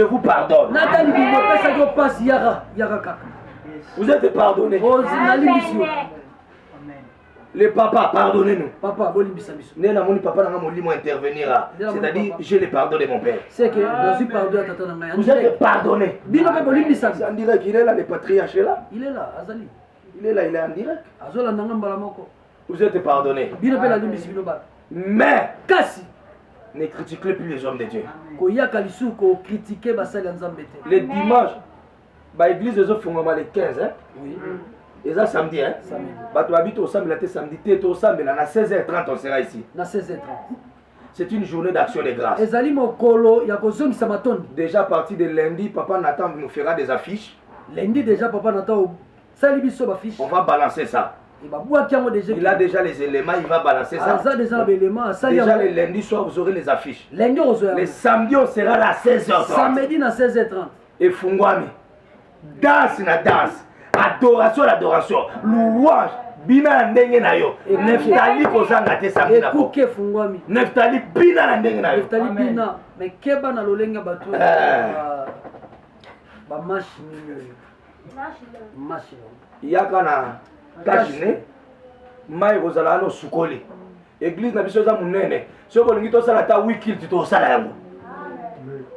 Speaker 1: vous pardonne. Vous êtes pardonnés. Les papas, pardonnez-nous.
Speaker 2: Papa,
Speaker 1: intervenir. C'est-à-dire, je les pardonne mon père.
Speaker 2: C'est que je suis pardonné.
Speaker 1: Vous êtes pardonnés. C'est en direct, il est là, le patriarche est là.
Speaker 2: Il est là, Azali.
Speaker 1: Il est là, il est en direct. Vous êtes pardonnés. Mais, ne critiquez plus les hommes de Dieu. Les dimanches, l'église des autres font les 15. Hein? Oui. Et ça samedi. Hein? Tu habites au samedi, samedi, tu es au samedi, à 16h30, on sera ici. C'est une journée d'action de grâce. Déjà à partir de lundi, papa Nathan nous fera des affiches.
Speaker 2: Lundi déjà, papa Nathan,
Speaker 1: on va balancer ça. Il a déjà les éléments, il va balancer ça. Déjà le lundi soir, vous aurez les affiches. Le samedi, on sera là à 16h30.
Speaker 2: Samedi à 16h30.
Speaker 1: Et Fungwami, danse na danse. adoration l'adoration louange bina na ndenge na yo Neftali kozanga te samedi na
Speaker 2: ko fungwami
Speaker 1: Neftali bina na ndenge na yo
Speaker 2: Neftali bina mais keba na lolenga bato ba machine
Speaker 1: yaka na kashine mai kozala no sukoli église na biso za munene so bolingi to sala ta wiki to sala yango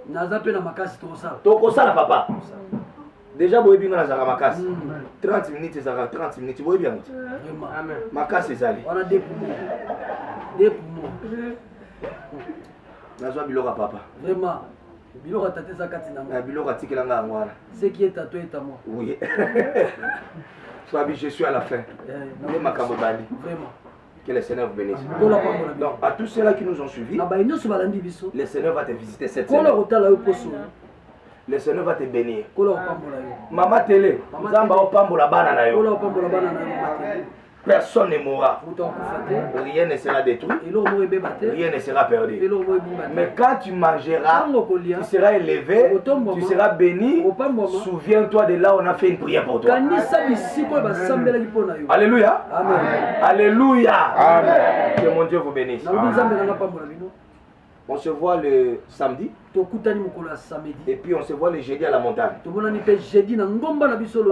Speaker 2: naza pe na makasi
Speaker 1: to kosala papa déjà boyebi nga nazaka makasi 30 minutes ezaka 30 minutes boyebi yango
Speaker 2: amen
Speaker 1: makasi ezali
Speaker 2: wana deux poumons
Speaker 1: nazwa biloko papa
Speaker 2: vraiment biloko tate za kati na
Speaker 1: biloko atikela nga yango wana
Speaker 2: ce qui est à toi est à moi
Speaker 1: oui je suis à la fin makambo bali
Speaker 2: vraiment.
Speaker 1: Que le Seigneur vous bénisse. Donc, à tous ceux-là qui nous ont suivis, le Seigneur va te visiter cette semaine. Le Seigneur va te bénir. Maman télé, personne ne mourra. Rien ne sera détruit. Rien ne sera perdu. Mais quand tu mangeras, tu seras élevé, tu seras béni. Souviens-toi de là où on a fait une prière pour toi. Alléluia.
Speaker 2: Amen.
Speaker 1: Alléluia. Amen. Que mon Dieu vous bénisse. On se voit le samedi. Et puis on se voit le jeudi à la montagne. On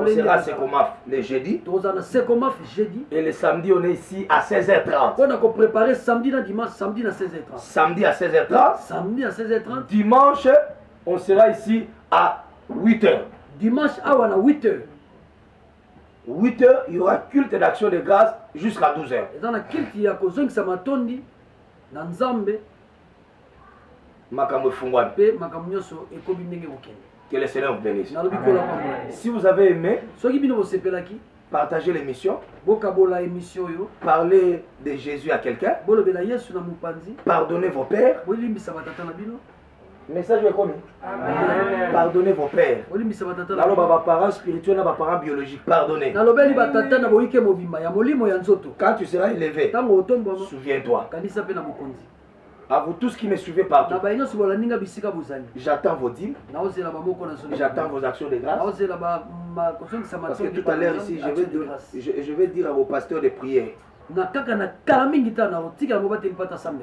Speaker 1: sera à Sekomaf le jeudi. Et le samedi on est ici à 16h30.
Speaker 2: On a préparé samedi à dimanche, samedi à 16h30.
Speaker 1: Samedi à 16h30.
Speaker 2: Samedi à 16h30.
Speaker 1: Dimanche on sera ici à 8h.
Speaker 2: Dimanche à 8h.
Speaker 1: 8h il y aura culte d'action de grâce jusqu'à 12h.
Speaker 2: Et dans la culte il y a kozongi samatondi na nzambe.
Speaker 1: Que le Seigneur vous bénisse. Si vous avez aimé, partagez l'émission. Parlez de Jésus à quelqu'un. Pardonnez vos pères. Message est commis. Pardonnez vos pères. Vos parents spirituels, vos parents biologiques. Pardonnez. Quand tu seras élevé, souviens-toi. À vous tous qui me suivez partout, j'attends vos dîmes, j'attends vos actions de grâce. Parce que tout à l'heure ici, je vais dire à vos pasteurs de prier.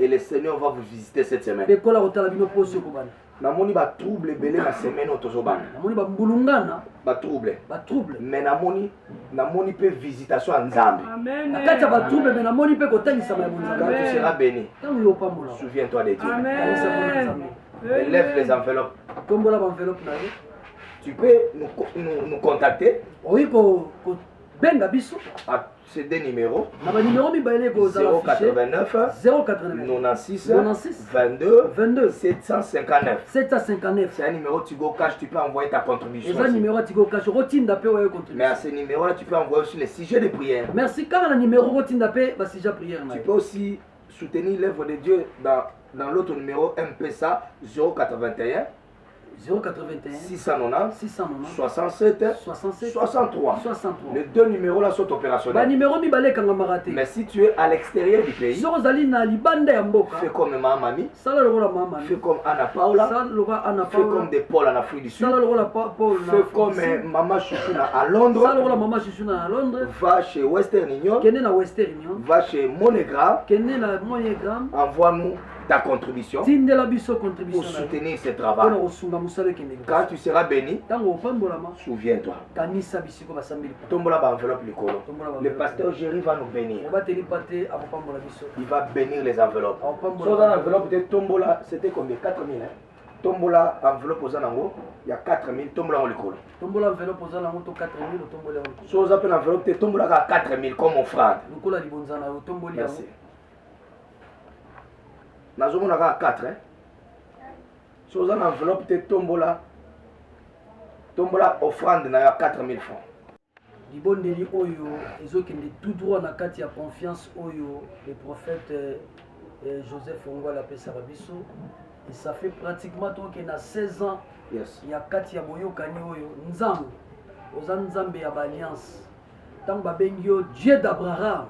Speaker 1: Et le Seigneur va vous visiter cette semaine. Namoni ba trouble belé la semaine otozobana.
Speaker 2: Namoni ba mbulungana
Speaker 1: ba trouble.
Speaker 2: Ba trouble.
Speaker 1: Mais namoni pe visitation à Nzambe.
Speaker 2: Amen. Nakata ba trouble mais namoni pe kotangisa ma bonza.
Speaker 1: Quand tu seras béni. Souviens-toi de Dieu.
Speaker 2: Amen.
Speaker 1: Lève les enveloppes.
Speaker 2: Tombola ba enveloppe na ye.
Speaker 1: Tu peux nous contacter.
Speaker 2: Oui ko benga biso.
Speaker 1: C'est des numéros
Speaker 2: 089
Speaker 1: 96 22 759. C'est un numéro Tigo Cash, tu peux envoyer ta contribution.
Speaker 2: C'est un numéro Tigo Cash,
Speaker 1: mais à ce numéro là tu peux envoyer aussi les sujets de prière.
Speaker 2: Merci car le numéro sujet prière.
Speaker 1: Tu peux aussi soutenir l'œuvre de Dieu dans l'autre numéro MPSA 081 690 67 63. Les deux numéros là sont opérationnels. Mais si tu es à l'extérieur du pays, fais comme Mamami, fais comme Anna Paula, fais comme des Paul en Afrique du Sud, fais comme Maman Chouchouna à Londres, va chez Western Union, va chez Monogram, envoie-nous ta contribution pour soutenir ce travail. Quand tu seras béni, souviens-toi. Tombola ba enveloppe likolo. Le pasteur Jerry va nous bénir. Il va bénir les enveloppes. Sur l'enveloppe de Tombola, c'était combien? 4000. Tombola enveloppe aux anango, il y a 4000. Tombola en likolo.
Speaker 2: Tombola enveloppe aux anango, 4000.
Speaker 1: Sur l'enveloppe de Tombola à 4000 comme mon frère. Merci. Nous avons 4. Sur l'enveloppe de Tombola offrande na 4000 francs.
Speaker 2: Libondeli oyo ezokende tout droit na kati ya confiance oyo le prophète Joseph Ongwala pesa biso. Et ça fait pratiquement donc qu'il a 16 ans.
Speaker 1: Yes.
Speaker 2: Il y a 4 ya boyokani oyo nzambe ozanzambe ya alliance. Tant babengio Dieu d'Abraham,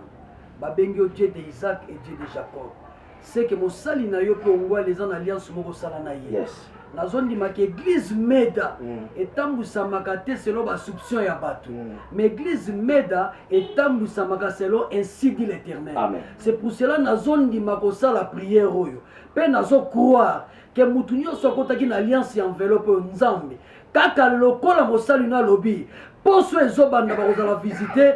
Speaker 2: babengio Dieu d'Isaac et Dieu de Jacob. C'est que mon sali na yo pe ongwa les en alliance moko sala na ye.
Speaker 1: Yes.
Speaker 2: nazondima ke église Meda etambusamaka te selon basouption ya bato, mais église Meda etambusamaka selon ainsi dit l'Éternel. C'est pour cela nazondima kosala prière oyo pe nazo croire que mutu nyonso akotaki na alliance ya enveloppe nzambe kaka lokola mosali na lobi poso ezobanda bakozala visiter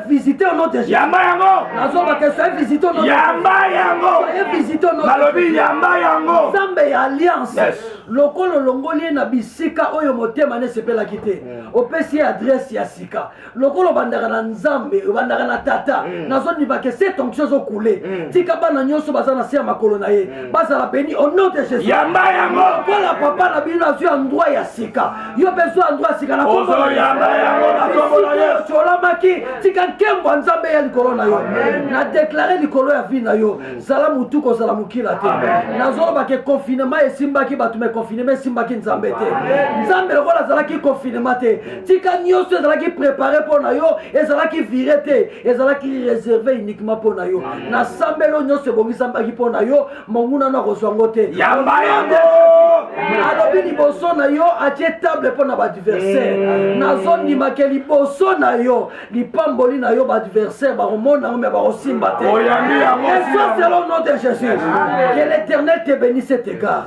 Speaker 2: visiter au nom de Jésus.
Speaker 1: Yamba yango
Speaker 2: nazoba ke soyez visiter au nom de Jésus.
Speaker 1: Yamba yango
Speaker 2: soyez visiter au nom de Jésus.
Speaker 1: Nalobi yamba yango
Speaker 2: nzambe ya alliance lokolo longoli na bisika oyo motema ne sepelaki te opesi adresse ya sika lokolo bandaka na nzambe bandaka na tata nazondima ke cette onction ezokule tika bana nyonso baza na se ya makolo na ye bazala beni au nom de Jésus.
Speaker 1: Yamba yango
Speaker 2: lokola papa na bino azwi endroit ya sika yo bezwa endroit ya sika na
Speaker 1: kombo yamba yango na kombo na Yesu
Speaker 2: cholamaki tika nkembo nzambe ya likolo na yo na déclarer likolo ya vie na yo zala mutu kozala mokila te nazoloba ke confinement esimbaki bato me confinement esimbaki nzambe te nzambe lokola azalaki confinement te tika nyonso ezalaki préparé mpo na yo ezalaki viré te ezalaki réservé uniquement mpo na yo na sambelo nyonso ebongisambaki mpo na yo monguna na kozwa ngo te
Speaker 1: yamba yango
Speaker 2: alobi liboso na yo atie table mpo na baadversaire nazondimake liboso na yo lipamboli na yo baadversaire bakomona yango me bakosimba te selon le nom de Jésus. Que l'Éternel te bénisse et t'égare.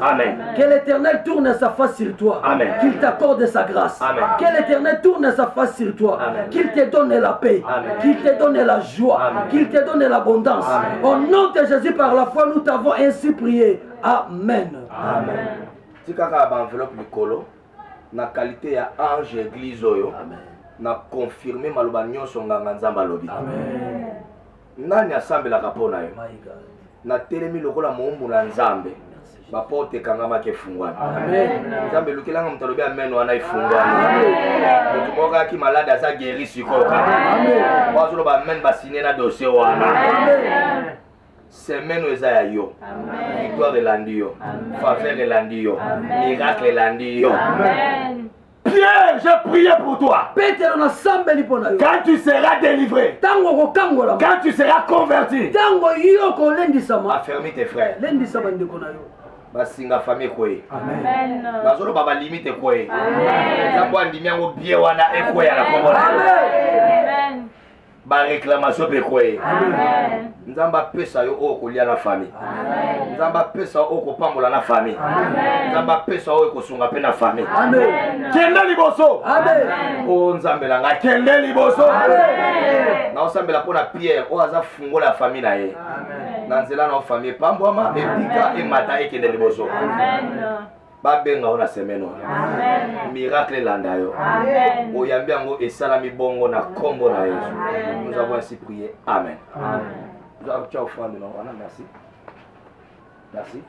Speaker 2: Que l'Éternel tourne sa face sur toi. Qu'il t'accorde sa grâce. Que l'Éternel tourne sa face sur toi. Qu'il te donne la paix. Qu'il te donne la joie. Qu'il te donne l'abondance. Au nom de Jésus, par la foi, nous t'avons ainsi prié. Amen.
Speaker 1: Amen. Tikaka ba enveloppe mikolo na qualité ya ange église oyo. Na confirmer maloba nyonso nganga nzamba lobi.
Speaker 2: Amen.
Speaker 1: Nani asambelaka mpona yo na telemi lokola moumbu na nzambe baporte ekangamaki efungwami nzambe elukelanga moto alobi amen wana efungwami moto moko akaki malade aza guéri sikoyo kaka azoloba amen basine na dossier wana semaine oyo eza ya yo victoire elandi yo faveur elandi yo miracle elandi yo. Pierre, j'ai prié pour toi. Quand tu seras délivré, quand tu seras converti, affermis tes frères. Basinga famille kwe. Amen. Bazolo baba limite kwe. Zambo andimi yango bie wana ekwe ya la kombola. Amen. Ba réclamation pe kwe. Amen. Nzamba pesa yo okolia na famille. Amen. Nzamba pesa okopambola na famille. Amen. Nzamba pesa okosunga pe na famille. Amen. Kende liboso. Amen. O nzambe langa kende liboso. Amen. Na osambela pona Pierre o aza fungola famille na ye. Amen. Na nzela na famille pambwama ebika e mata ekende liboso. Amen. Babenga ona semeno. Amen. Miracle landa yo. Amen. Oyambi yango esalami bongo na kombo na Yesu. Nous avons ainsi prié. Amen. Amen. Tu as offrande non, merci. Merci.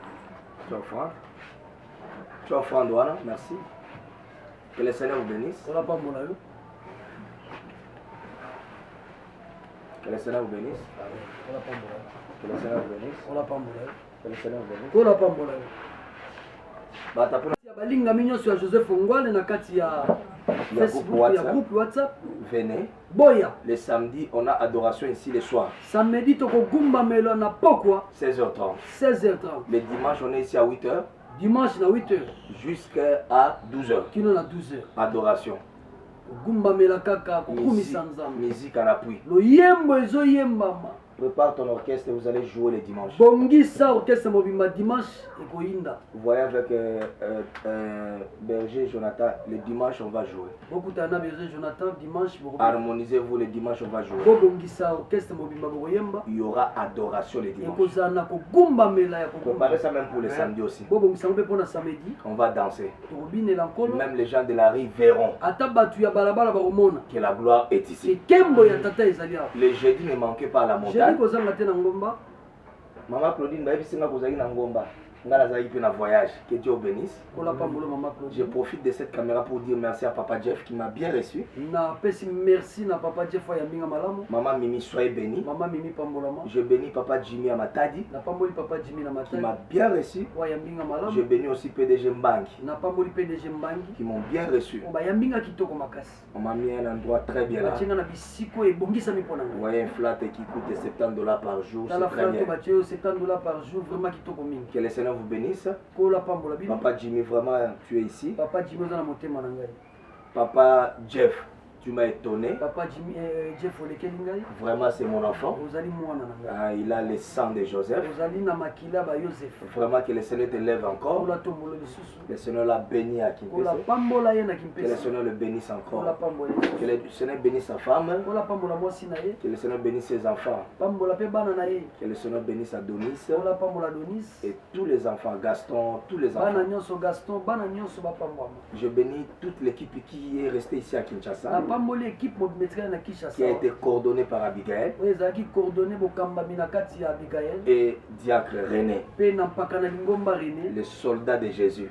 Speaker 1: Tu as offrande. Tu as offrande wana, merci. Que le Seigneur vous bénisse.
Speaker 2: On n'a pas mon aïe.
Speaker 1: Que le Seigneur vous bénisse.
Speaker 2: On n'a pas mon aïe.
Speaker 1: Que le Seigneur vous bénisse.
Speaker 2: On n'a pas mon aïe.
Speaker 1: Que le Seigneur vous bénisse.
Speaker 2: On n'a pas mon aïe. Balinga minyo sur Joseph Ongwale na kati ya Facebook, ya groupe WhatsApp.
Speaker 1: Venez.
Speaker 2: Boya.
Speaker 1: Le samedi, on a adoration ici le soir.
Speaker 2: Samedi, toko gumba melo na pokwa.
Speaker 1: 16h30.
Speaker 2: 16h30.
Speaker 1: Le dimanche, on est ici à 8h.
Speaker 2: Dimanche, na 8h.
Speaker 1: Jusqu'à 12h.
Speaker 2: Kino na 12h.
Speaker 1: Adoration.
Speaker 2: Gumba mela kaka kukumisa nzambe.
Speaker 1: Musique en appui.
Speaker 2: Lo yembo ezo yembama.
Speaker 1: Prépare ton orchestre et vous allez jouer les dimanches.
Speaker 2: Bongisa orchestre mobimba dimanche et koinda.
Speaker 1: Vous voyez avec Berger Jonathan, le dimanche on va jouer.
Speaker 2: Beaucoup d'ana Berger Jonathan dimanche.
Speaker 1: Harmonisez-vous le dimanche on va jouer.
Speaker 2: Bongisa orchestre mobimba boyemba.
Speaker 1: Il y aura adoration les dimanches.
Speaker 2: Ekozana ko gumba mela ya ko.
Speaker 1: Préparez ça même pour le samedi aussi.
Speaker 2: Bongisa mpe pona samedi.
Speaker 1: On va danser.
Speaker 2: Tobine lankolo.
Speaker 1: Même les gens de la rue verront.
Speaker 2: Atabatu ya balabala ba komona.
Speaker 1: Que la gloire est ici.
Speaker 2: Kembo ya tata ezalia.
Speaker 1: Le jeudi ne manquez pas la montagne. Maman Claudine, voyage. Que Dieu vous bénisse. Je profite de cette caméra pour dire merci à Papa Jeff qui m'a bien reçu.
Speaker 2: Merci à Papa Jeff.
Speaker 1: Maman Mimi, soyez bénie. Je bénis Papa Jimmy Amatadi qui m'a bien reçu. Je bénis aussi PDG Mbangi qui m'ont bien reçu. On m'a mis un endroit très bien là. Vous voyez un flat qui coûte $70 par jour. C'est très bien. Que le Seigneur Seigneur vous bénisse. Papa Jimmy, vraiment, tu es ici. Papa Jeff, tu m'as étonné.
Speaker 2: Papa Jimmy, Jeff,
Speaker 1: vraiment, c'est mon enfant. Ah, il a le sang de Joseph. Vraiment, que le Seigneur te lève encore. Le Seigneur l'a béni à Kimpese. Que le Seigneur le bénisse encore. Que le Seigneur bénisse sa femme. Que le Seigneur bénisse ses enfants. Que le Seigneur bénisse Adonis. Et tous les enfants, Gaston, tous les enfants. Je bénis toute l'équipe qui est restée ici à Kinshasa. Qui a été coordonnée par Abigail. Et Diacre René. Les soldats de Jésus.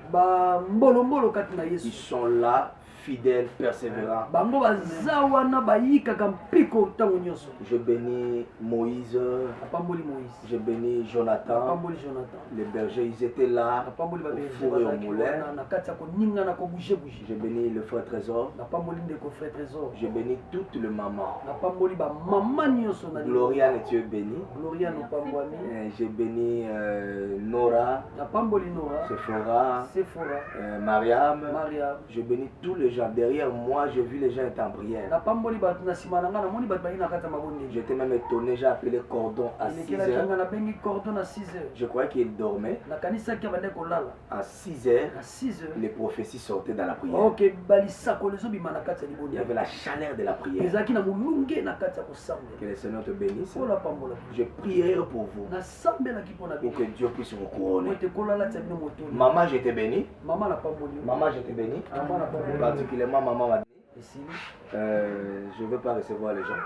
Speaker 1: Ils sont là, fidèles, persévérants. Je bénis Moïse. Je bénis Jonathan. Les bergers, ils étaient là au four et au moulin. Je bénis le frère Trésor. Je bénis toutes les mamans. Gloriane, tu es bénie. Je bénis Nora, Sephora, Mariam. Je bénis tous les gens. Derrière moi, j'ai vu les gens être en prière. J'étais même étonné, j'ai appelé Cordon à 6h. Je croyais qu'il dormait. À 6h, les prophéties sortaient dans la prière. Il y avait la chaleur de la prière. Que le Seigneur te bénisse. Je prierai pour vous. Pour que Dieu puisse vous couronner. Maman, je te bénis. Maman, je te bénis. Particulièrement, maman m'a dit, je ne veux pas recevoir les gens.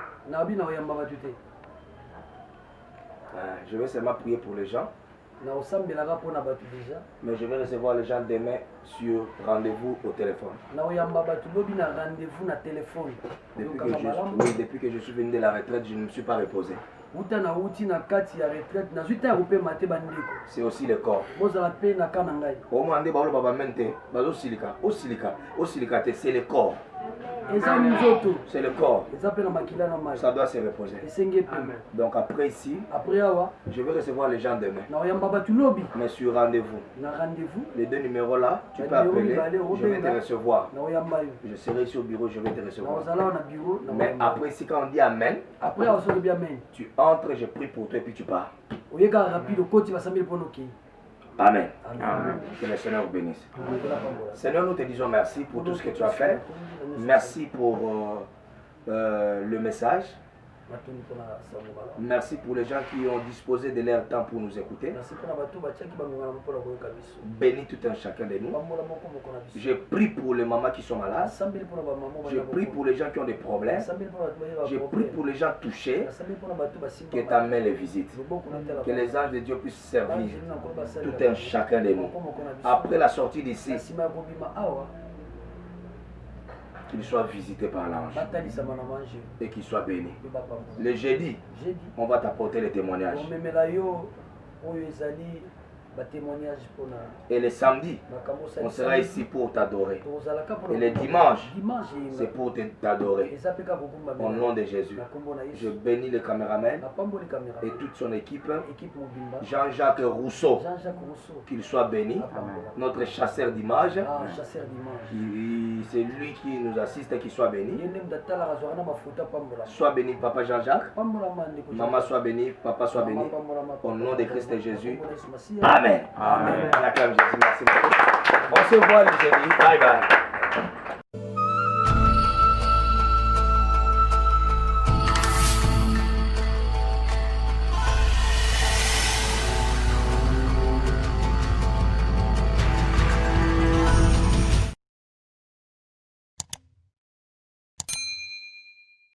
Speaker 1: Je vais seulement prier pour les gens. Mais je vais recevoir les gens demain sur rendez-vous au téléphone. Depuis que je suis venu de la retraite, je ne me suis pas reposé. C'est aussi le corps. C'est le corps. C'est le corps. Ça doit se reposer. Donc après ici, je vais recevoir les gens demain. Mais sur rendez-vous. Les deux numéros là, tu peux appeler, je vais te recevoir. Je serai ici au bureau, je vais te recevoir. Mais après ici, quand on dit Amen, tu entres, je prie pour toi et puis tu pars. Amen. Amen. Que le Seigneur vous bénisse. Seigneur, nous te disons merci pour tout ce que tu as fait. Merci pour le message. Merci pour les gens qui ont disposé de leur temps pour nous écouter. Bénis tout un chacun de nous. Je prie pour les mamans qui sont malades. Je prie pour les gens qui ont des problèmes. Je prie pour les gens touchés. Que ta main les visite. Que les anges de Dieu puissent servir tout un chacun de nous. Après la sortie d'ici, qu'il soit visité par l'ange et qu'il soit béni. Le jeudi, on va t'apporter les témoignages. Et le samedi, on sera ici pour t'adorer. Et le dimanche, c'est pour t'adorer. Au nom de Jésus, je bénis le caméraman et toute son équipe. Jean-Jacques Rousseau, qu'il soit béni. Notre chasseur d'images, c'est lui qui nous assiste et qu'il soit béni. Sois béni, Papa Jean-Jacques. Maman soit bénie, Papa soit béni. Au nom de Christ et Jésus. Amen. Amen. Merci beaucoup. On se voit le jeudi. Bye bye.